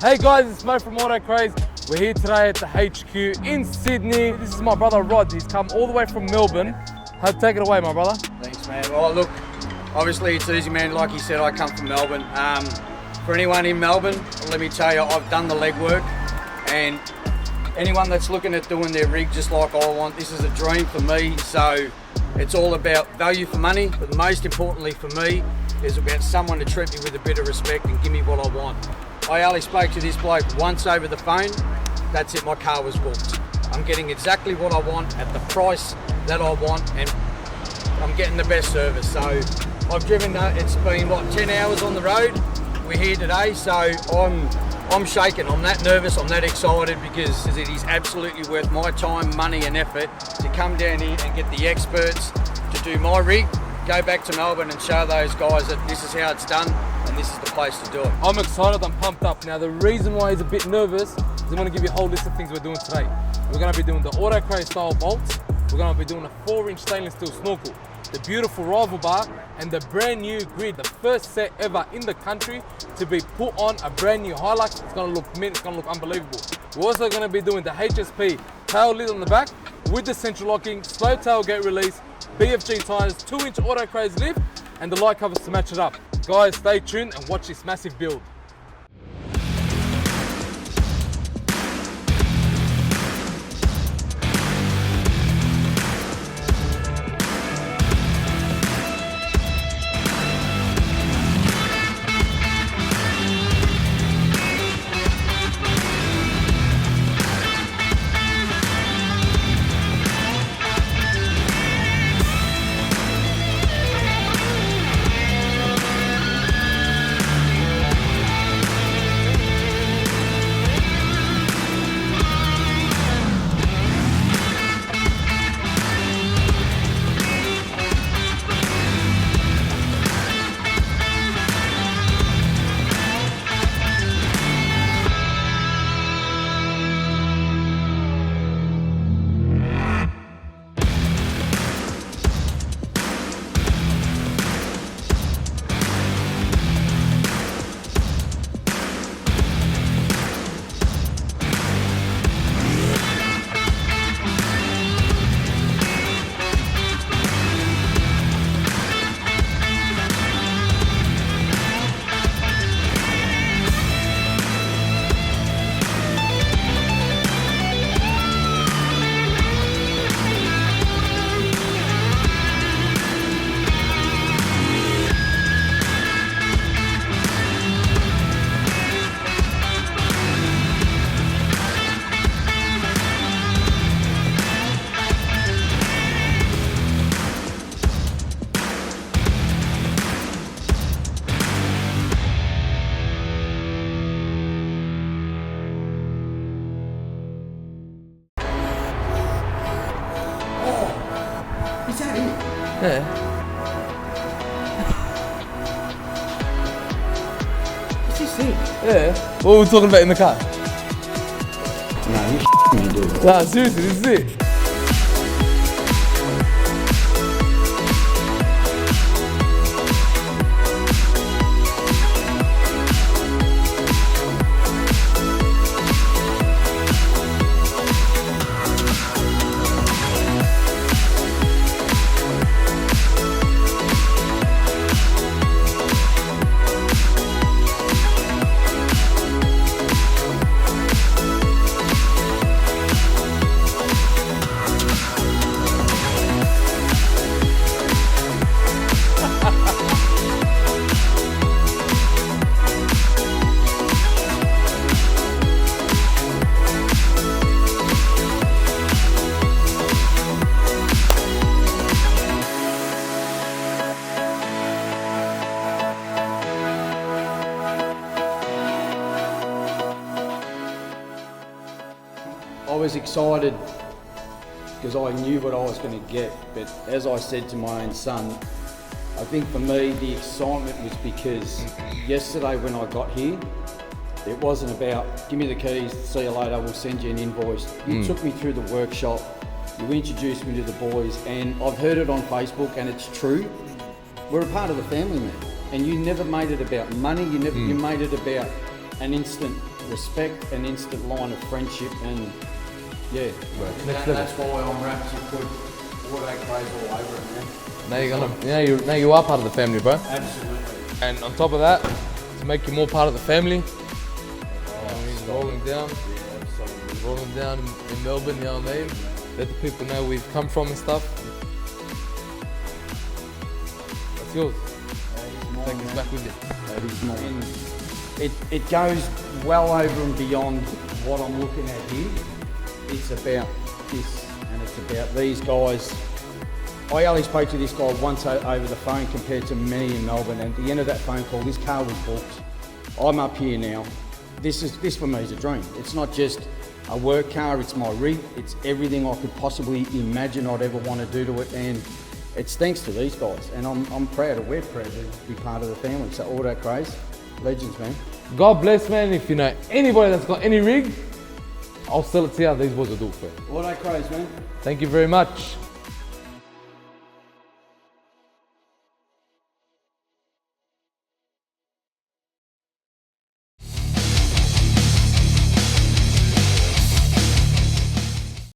Hey guys, it's Mo from AutoCraze. We're here today at the HQ in Sydney. This is my brother Rod. He's come all the way from Melbourne. Take it away, my brother. Thanks, man. Well, look, obviously it's easy, man. Like he said, I come from Melbourne. For anyone in Melbourne, let me tell you, I've done the legwork, and anyone that's looking at doing their rig just like I want, this is a dream for me. So it's all about value for money, but most importantly for me is about someone to treat me with a bit of respect and give me what I want. I only spoke to this bloke once over the phone. That's it, my car was booked. I'm getting exactly what I want at the price that I want, and I'm getting the best service. So I've driven, it's been what, 10 hours on the road. We're here today, so I'm shaking. I'm that nervous, I'm that excited, because it is absolutely worth my time, money and effort to come down here and get the experts to do my rig, go back to Melbourne and show those guys that this is how it's done and this is the place to do it. I'm excited, I'm pumped up. Now the reason why he's a bit nervous is I'm going to give you a whole list of things we're doing today. We're going to be doing the AutoCraze style bolts, we're going to be doing a 4-inch stainless steel snorkel, the beautiful rival bar, and the brand new grid, the first set ever in the country to be put on a brand new Hilux. It's going to look mint, it's going to look unbelievable. We're also going to be doing the HSP tail lid on the back with the central locking, slow tailgate release, BFG tyres, 2-inch AutoCraze lift, and the light covers to match it up. Guys, stay tuned and watch this massive build. Yeah. What's this thing? Yeah. What were we talking about in the car? No, you dude. Nah, seriously, this is it. I was excited because I knew what I was going to get, but as I said to my own son, I think for me the excitement was because yesterday when I got here, it wasn't about give me the keys, see you later, we'll send you an invoice. You took me through the workshop, you introduced me to the boys, and I've heard it on Facebook and it's true. We're a part of the family, man. And you never made it about money, you made it about an instant respect, an instant line of friendship, and yeah, Next that's why I'm wrapped. You put AutoCraze all over it, man. Now you are part of the family, bro. Absolutely. And on top of that, to make you more part of the family, rolling down in Melbourne, you know what I mean? Let the people know where we've come from and stuff. That's yours. Take this back with you. That is mine. It goes well over and beyond what I'm looking at here. It's about this, and it's about these guys. I only spoke to this guy once over the phone compared to many in Melbourne, and at the end of that phone call, this car was booked. I'm up here now. This for me is a dream. It's not just a work car, it's my rig, it's everything I could possibly imagine I'd ever want to do to it, and it's thanks to these guys, and we're proud to be part of the family. So AutoCraze, legends, man. God bless, man. If you know anybody that's got any rig, I'll sell it to you. These boys will do it for you. AutoCraze, man. Thank you very much.